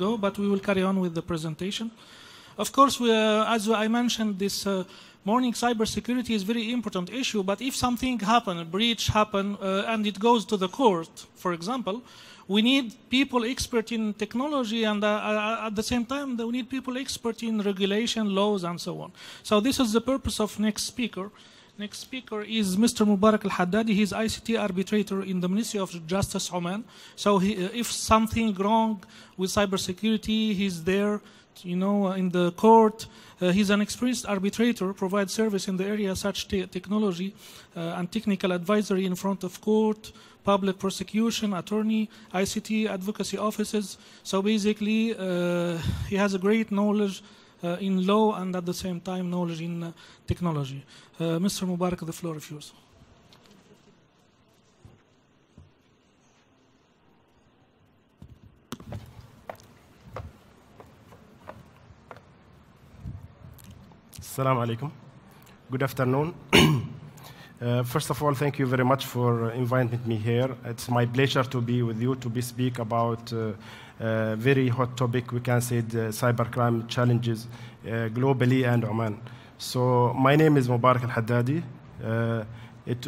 go, but we will carry on with the presentation. Of course, as I mentioned, this morning cybersecurity is a very important issue, but if something happens, a breach happens, and it goes to the court, for example, we need people expert in technology, and at the same time, we need people expert in regulation, laws, and so on. So this is the purpose of next speaker. Next speaker is Mr. Mubarak Al-Hadadi. He's ICT arbitrator in the Ministry of Justice, Oman. So if something wrong with cybersecurity, he's there, you know, in the court. He's an experienced arbitrator, provides service in the area such technology and technical advisory in front of court, public prosecution, attorney, ICT advocacy offices. So basically, he has a great knowledge in law and at the same time knowledge in technology. Mr. Mubarak, the floor is yours. Assalamu alaikum. Good afternoon. First of all, thank you very much for inviting me here. It's my pleasure to be with you to speak about a very hot topic, we can say the cybercrime challenges globally and Oman. So my name is Mubarak Al-Hadadi.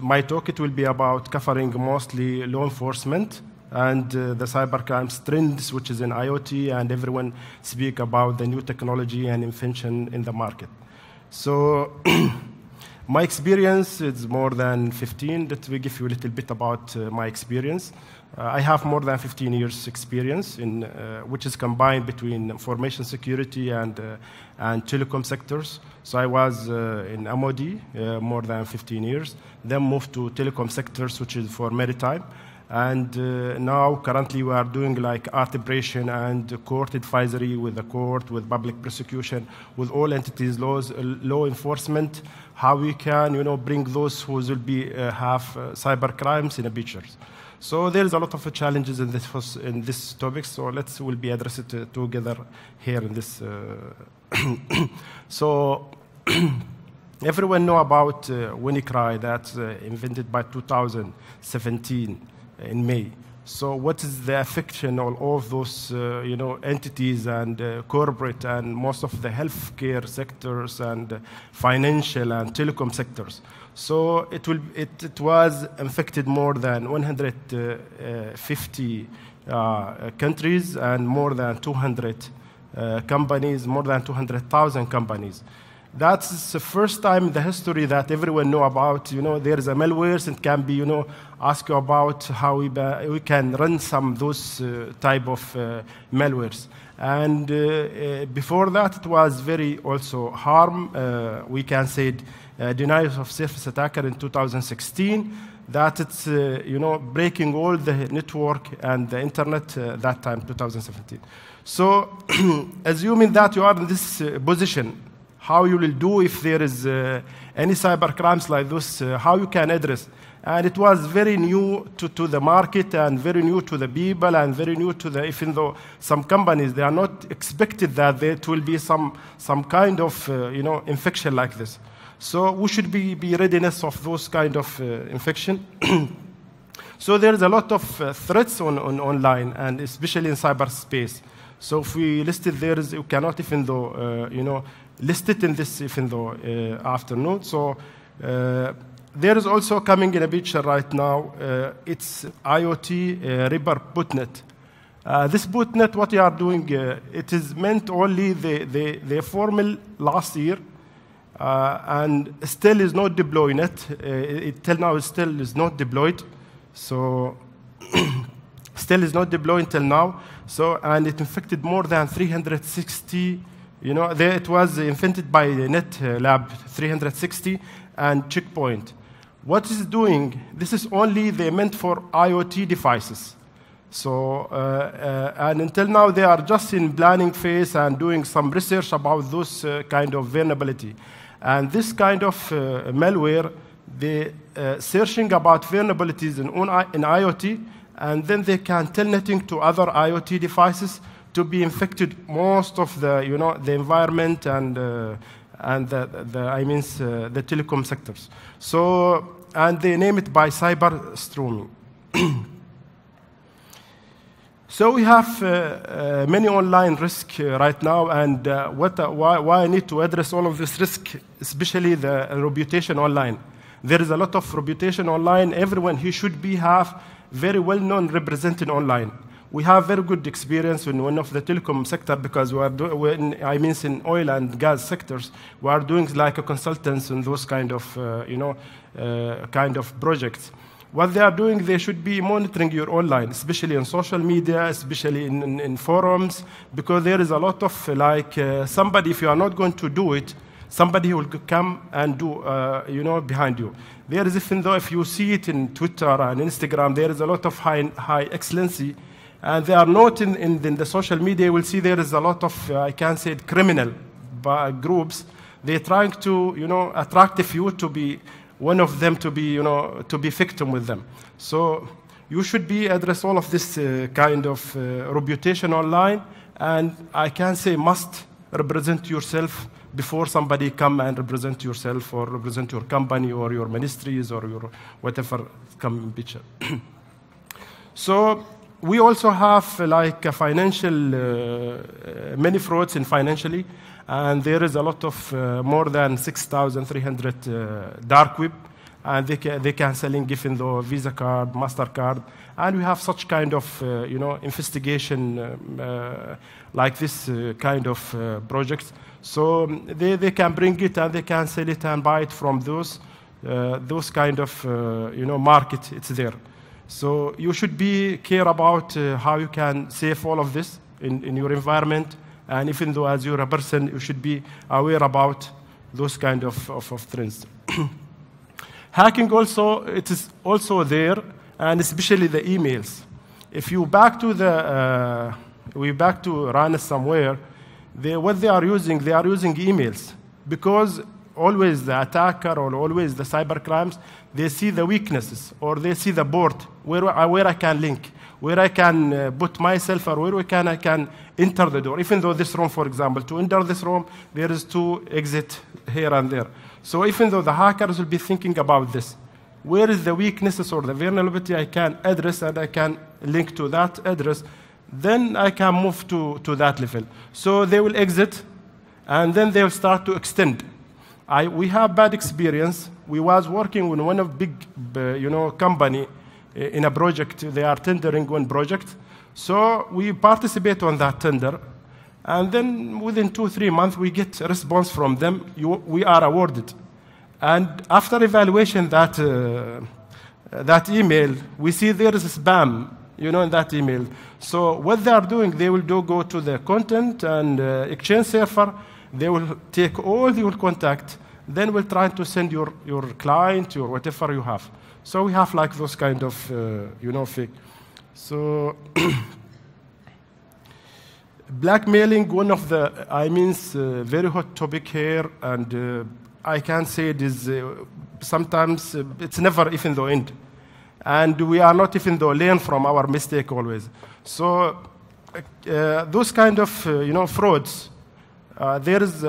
My talk will be about covering mostly law enforcement and the cybercrime trends, which is in IoT, and everyone speak about the new technology and invention in the market. So my experience is more than 15. Let me give you a little bit about my experience. I have more than 15 years experience, in, which is combined between information security and telecom sectors. So I was in MOD more than 15 years, then moved to telecom sectors, which is for maritime. And now, currently, we are doing like arbitration and court advisory with the court, with public prosecution, with all entities, law enforcement, how we can, you know, bring those who will be have cyber crimes in the future. So there's a lot of challenges in this topic. So we'll be addressed together here in this. So everyone know about WannaCry that's invented by 2017 in May. So what is the affection of all of those you know, entities and corporate and most of the healthcare sectors and financial and telecom sectors? So it was infected more than 150 countries and more than 200 companies, more than 200,000 companies. That's the first time in the history that everyone know about. You know, there is a malware and can be, you know, ask you about how we can run some of those type of malwares. And before that, it was very also harm. We can say denial of service attacker in 2016. That it's you know, breaking all the network and the internet that time, 2017. So assuming that you are in this position, how you will do if there is any cyber crimes like this, how you can address. And it was very new to the market and very new to the people and very new to the, even though some companies, they are not expected that there will be some kind of you know, infection like this. So we should be readiness of those kind of infection. So there is a lot of threats on online and especially in cyberspace. So if we listed there, you cannot even though, you know, list it in this even though afternoon. So there is also coming in a picture right now, it's IoT Reaper botnet. This botnet, what they are doing, it is meant only the formal last year and still is not deploying it. Till now, it still is not deployed. So still is not deployed till now. So, and it infected more than 360, you know, it was invented by NetLab 360 and Checkpoint. What is doing, this is only they meant for IoT devices. So, and until now they are just in planning phase and doing some research about those kind of vulnerability. And this kind of malware, they searching about vulnerabilities in IoT, and then they can telnetting to other IoT devices to be infected most of the, you know, the environment and the telecom sectors. So, and they name it by cyber streaming. So we have many online risks right now, and why I need to address all of this risk, especially the reputation online. There is a lot of reputation online. Everyone he should have very well-known represented online. We have very good experience in one of the telecom sector because in oil and gas sectors, we are doing like a consultants in those kind of kind of projects. What they are doing, they should be monitoring your online, especially in social media, especially in forums, because there is a lot of somebody, if you are not going to do it, somebody will come and do, behind you. There is, even though if you see it in Twitter and Instagram, there is a lot of high excellency, and they are not in the social media. You will see there is a lot of, I can say it, criminal groups. They're trying to, attract you to be one of them, to be victim with them. So you should address all of this kind of reputation online, and I can say must represent yourself before somebody come and represent yourself or represent your company or your ministries or your whatever come in picture. So we also have like a financial, many frauds in financially, and there is a lot of more than 6,300 dark web, and they can selling given the Visa card, MasterCard, and we have such kind of investigation like this kind of projects. So they can bring it and they can sell it and buy it from those kind of market. It's there. So you should care about how you can save all of this in your environment. And even though as you're a person, you should be aware about those kind of trends. Hacking also, it is also there, and especially the emails. If you back to run somewhere, what they are using emails, because always the attacker or always the cyber crimes, they see the weaknesses or they see the board where I can link, where I can put myself or where I can enter the door. Even though this room, for example, to enter this room, there is 2 exits here and there. So even though the hackers will be thinking about this, where is the weaknesses or the vulnerability I can address and I can link to that address, then I can move to that level. So they will exit, and then they will start to extend. We have bad experience. We was working with one of big, company in a project. They are tendering one project. So we participate on that tender, and then within 2-3 months we get a response from them. We are awarded, and after evaluation that email, we see there is spam, in that email. So what they are doing, they will go to the content and exchange server. They will take all your contact, then we'll try to send your client, your whatever you have. So we have like those kind of, fake. So blackmailing, one of the, very hot topic here, and I can say it is sometimes it's never even though end. And we are not even though learn from our mistake always. So those kind of, frauds, there is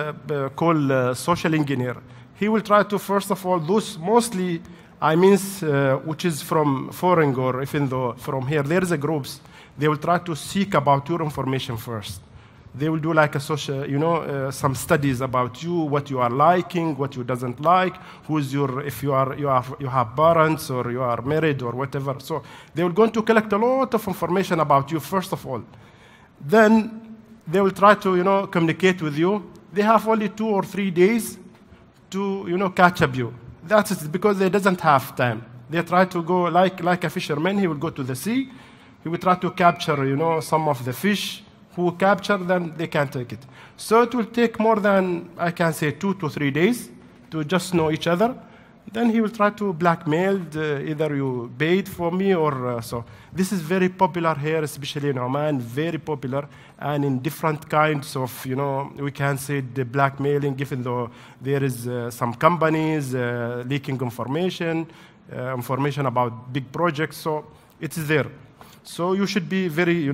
called social engineer. He will try to, first of all, those mostly, which is from foreign or even though from here, there is a groups. They will try to seek about your information first. They will do like a social, some studies about you, what you are liking, what you doesn't like, who's your, if you have parents or you are married or whatever. So they will going to collect a lot of information about you first of all. Then they will try to, communicate with you. They have only 2 or 3 days to, catch up you. That's it, because they doesn't have time. They try to go like a fisherman. He will go to the sea. He will try to capture, some of the fish. Who capture, then they can take it. So it will take more than, I can say, 2 to 3 days to just know each other. Then he will try to blackmail, either you paid for me or so. This is very popular here, especially in Oman, very popular, and in different kinds of, we can say the blackmailing, even though there is some companies leaking information about big projects, so it is there. So you should be very,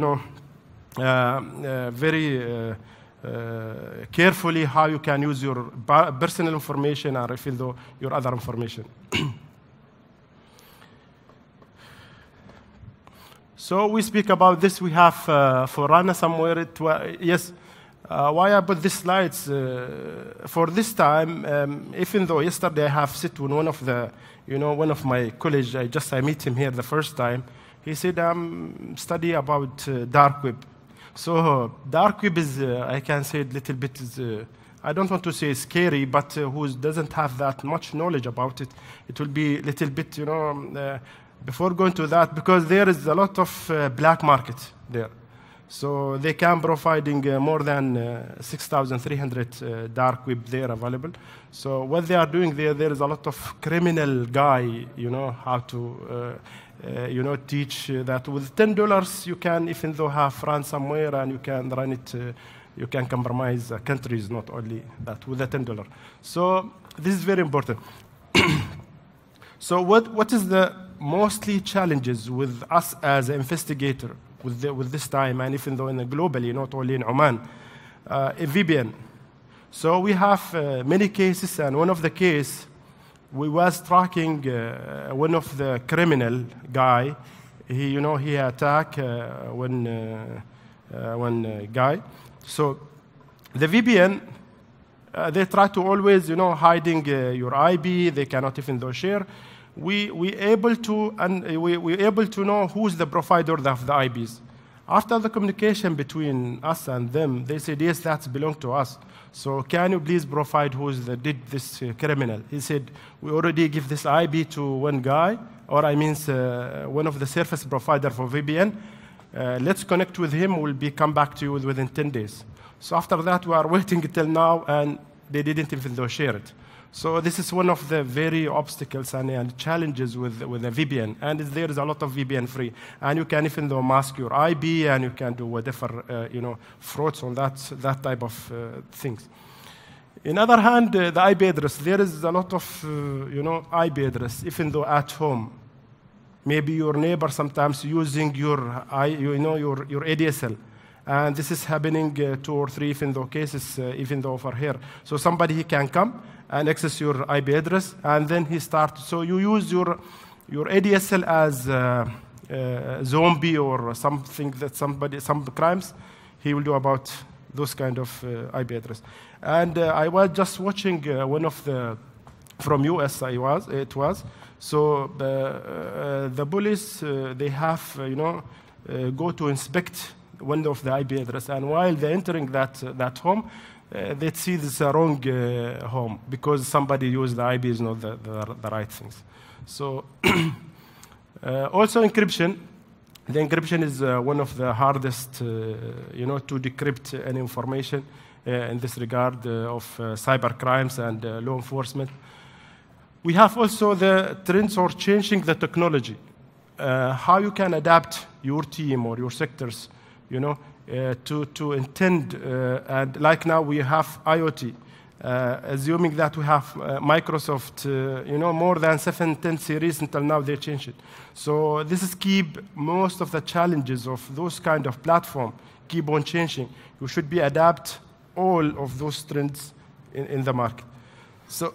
very carefully how you can use your personal information or even though your other information. So we speak about this. We have for Rana somewhere. Yes. Why I put these slides for this time? Even though yesterday I have sit with one of the, one of my college. I meet him here the first time. He said study about dark web. So dark web is I can say a little bit is. I don't want to say scary, but who doesn't have that much knowledge about it, it will be a little bit, before going to that, because there is a lot of black market there. So they can providing more than 6,300 dark web there available. So what they are doing there is a lot of criminal guy, how to, teach that with $10 you can, even though have ransomware and you can run it. You can compromise countries, not only that, with the $10. So this is very important. So what is the mostly challenges with us as an investigator with this time, and even though globally, not only in Oman, a VPN. So we have many cases, and one of the case, we was tracking one of the criminal guy. He attacked one guy. So the VPN, they try to always, hiding your IP. They cannot even though share. We able to know who's the provider of the IPs. After the communication between us and them, they said yes, that belongs to us. So can you please provide did this criminal? He said we already give this IP to one guy, or one of the service provider for VPN. Let's connect with him. We'll come back to you within 10 days. So after that, we are waiting until now, and they didn't even though share it. So this is one of the very obstacles and challenges with a VPN. And there is a lot of VPN free, and you can even though mask your IP, and you can do whatever frauds on that type of things. In other hand, the IP address, there is a lot of IP address, even though at home. Maybe your neighbor sometimes using your ADSL, and this is happening 2 or 3 even though cases even though over here. So somebody he can come and access your IP address, and then he starts. So you use your ADSL as a zombie or something that some crimes he will do about those kind of IP address. And I was just watching one of the from US. It was. So the police, they have, go to inspect one of the IP address, and while they're entering that home, they see this wrong home because somebody used the IP is not the right things. So also encryption. The encryption is one of the hardest, to decrypt any information in this regard of cyber crimes and law enforcement. We have also the trends or changing the technology, how you can adapt your team or your sectors, to intend, and like now we have IoT, assuming that we have Microsoft, more than 710 series until now they changed it. So this is keep most of the challenges of those kind of platform keep on changing. You should be adapt all of those trends in the market. So.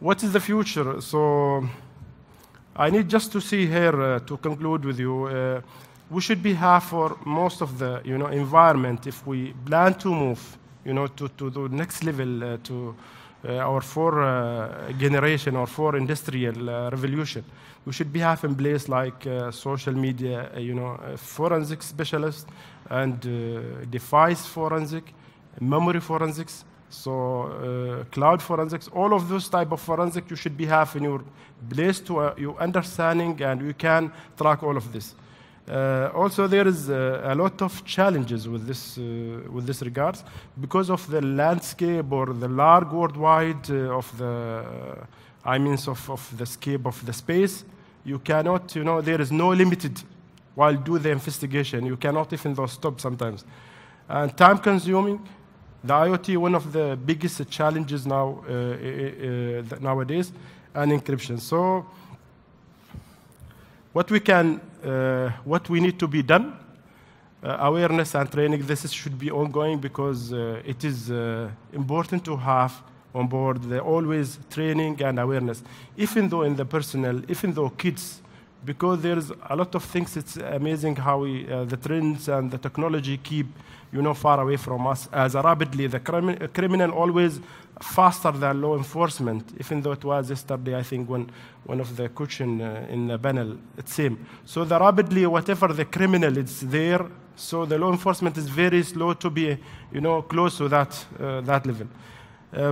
What is the future? So I need just to see here to conclude with you. We should be have for most of the environment if we plan to move to the next level to our 4 generation or 4 industrial revolution. We should be have in place like social media, forensic specialists and device forensic, memory forensics. So cloud forensics, all of those type of forensic you should be have in your place to your understanding, and you can track all of this. Also, there is a lot of challenges with this regards because of the landscape or the large worldwide of the of the scape of the space. You cannot, there is no limited while do the investigation. You cannot even though stop sometimes, and time consuming. The IoT, one of the biggest challenges now nowadays, and encryption. So, what we need to be done, awareness and training. This should be ongoing because it is important to have on board the always training and awareness. Even though in the personal, even though kids because there's a lot of things. It's amazing how the trends and the technology keep, far away from us. As rapidly, the criminal always faster than law enforcement, even though it was yesterday, I think, when one of the question in the panel, it's same. So the rapidly, whatever the criminal is there, so the law enforcement is very slow to be, close to that level.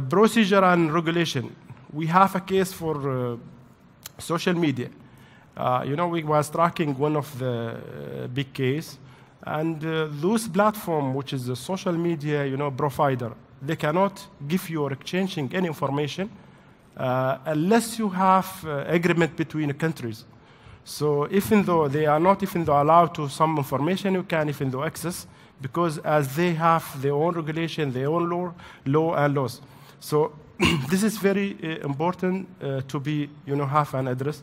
Procedure and regulation. We have a case for social media. We was tracking one of the big case, and those platform, which is a social media, provider, they cannot give you or exchanging any information unless you have agreement between countries. So even though they are not allowed to some information, you can even though access, because as they have their own regulation, their own law and laws. So this is very important to be, have an address.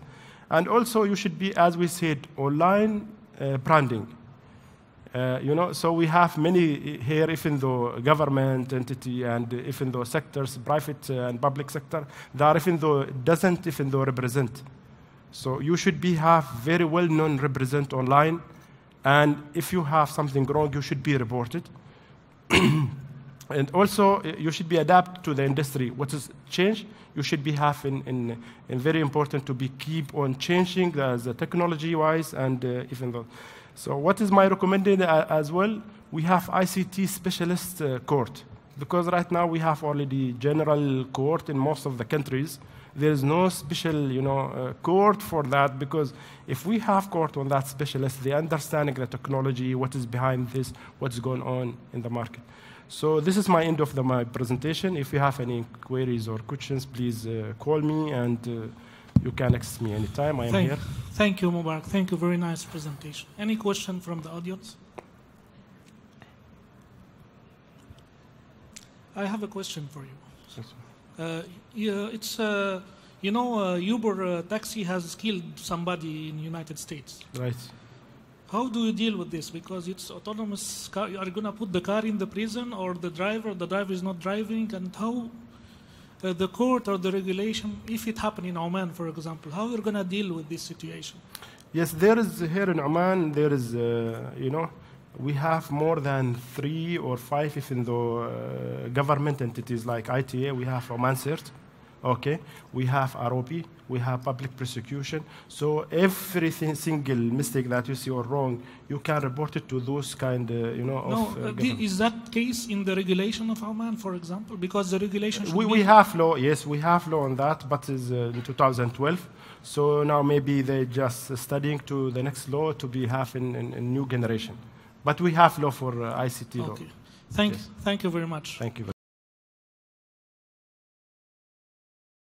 And also you should be, as we said, online branding. So we have many here, even though government entity and even though sectors, private and public sector, that even though doesn't represent. So you should have very well-known represent online, and if you have something wrong, you should be reported. And also, you should be adapt to the industry. What is change? You should be having, very important to be keep on changing the technology-wise and even though. So what is my recommendation as well? We have ICT specialist court, because right now we have already general court in most of the countries. There is no special, court for that, because if we have court on that specialist, they understanding the technology, what is behind this, what's going on in the market. So this is my end of my presentation. If you have any queries or questions, please call me, and you can access me anytime. I am here. Thank you, Mubarak. Thank you. Very nice presentation. Any question from the audience? I have a question for you. Uber taxi has killed somebody in the United States. Right. How do you deal with this? Because it's autonomous car. Are you going to put the car in the prison, or the driver is not driving? And how the court or the regulation, if it happened in Oman, for example, how you're going to deal with this situation? Yes, there is here in Oman, there is, we have more than 3 or 5, even though government entities like ITA, we have Oman CERT, okay, we have ROP, we have public prosecution. So every single mistake that you see or wrong, you can report it to those kind, is that case in the regulation of Oman, for example? Because the regulation should we have law, yes, we have law on that, but it's in 2012. So now maybe they're just studying to the next law to be having a new generation. But we have law for ICT law. Okay. Thank you very much. Thank you.